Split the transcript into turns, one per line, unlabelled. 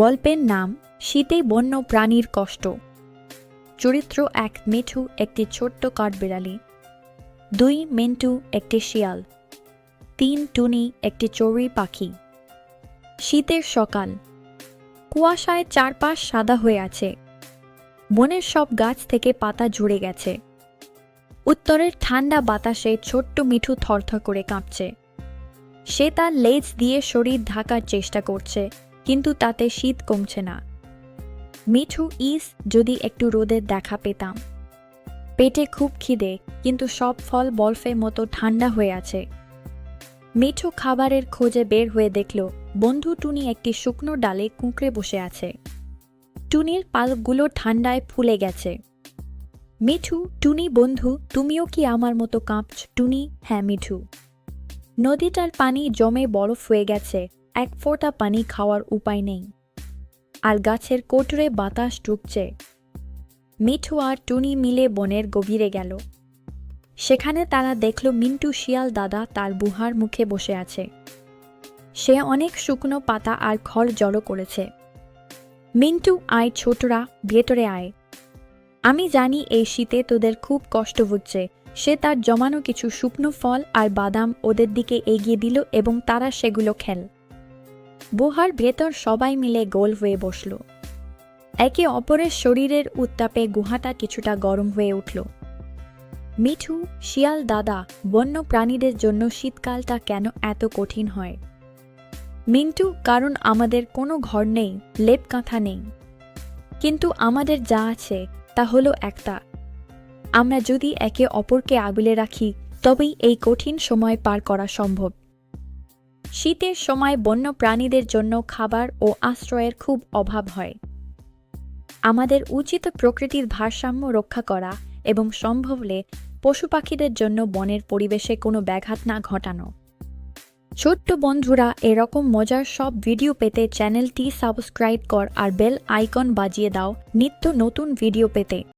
গল্পের নাম শীতে বন্য প্রাণীর কষ্ট। চরিত্র ১ মিঠু একটি ছোট্ট কাঠবিড়ালি, ২ মিন্টু একটি শিয়াল, ৩ টুনি একটি চড়ুই পাখি। শীতের সকাল, কুয়াশায় চারপাশ সাদা হয়ে আছে, বনের সব গাছ থেকে পাতা ঝরে গেছে। উত্তরের ঠান্ডা বাতাসে ছোট্ট মিঠু থরথর করে কাঁপছে। সে তার লেজ দিয়ে শরীর ঢাকার চেষ্টা করছে, কিন্তু তাতে শীত কমছে না। মিঠু যদি একটু রোদের দেখা পেতাম। পেটে খুব খিদে, কিন্তু সব ফল বরফের মতো ঠান্ডা হয়ে আছে। মিঠু খাবারের খোঁজে বের হয়ে দেখল বন্ধু টুনি একটি শুকনো ডালে কুঁকড়ে বসে আছে। টুনির পালকগুলো ঠান্ডায় ফুলে গেছে। মিঠু, টুনি বন্ধু, তুমিও কি আমার মতো কাঁপছ? টুনি: হ্যাঁ মিঠু। নদীটার পানি জমে বরফ হয়ে গেছে, এক ফোঁটা পানি খাওয়ার উপায় নেই, আর গাছের কোটরে বাতাস ঢুকছে। মিঠু আর টুনি মিলে বনের গভীরে গেল। সেখানে তারা দেখল মিন্টু শিয়াল দাদা তার গুহার মুখে বসে আছে। সে অনেক শুকনো পাতা আর খড় জড়ো করেছে। মিন্টু: আয় ছোটরা, ভেতরে আয়। আমি জানি এই শীতে তোদের খুব কষ্ট হচ্ছে। সে তার জমানো কিছু শুকনো ফল আর বাদাম ওদের দিকে এগিয়ে দিল এবং তারা সেগুলো খেল। গুহার ভেতর সবাই মিলে গোল হয়ে বসল। একে অপরের শরীরের উত্তাপে গুহাটা কিছুটা গরম হয়ে উঠল। মিঠু: শিয়াল দাদা, বন্য প্রাণীদের জন্য শীতকালটা কেন এত কঠিন হয়? মিন্টু: কারণ আমাদের কোনো ঘর নেই, লেপ কাঁথা নেই। কিন্তু আমাদের যা আছে তা হলো একটা। আমরা যদি একে অপরকে আগলে রাখি, তবেই এই কঠিন সময় পার করা সম্ভব। শীতের সময় বন্য প্রাণীদের জন্য খাবার ও আশ্রয়ের খুব অভাব হয়। আমাদের উচিত প্রকৃতির ভারসাম্য রক্ষা করা এবং সম্ভব হলে পশু পাখিদের জন্য বনের পরিবেশে কোনো ব্যাঘাত না ঘটানো। ছোট্ট বন্ধুরা, এরকম মজার সব ভিডিও পেতে চ্যানেলটি সাবস্ক্রাইব কর আর বেল আইকন বাজিয়ে দাও নিত্য নতুন ভিডিও পেতে।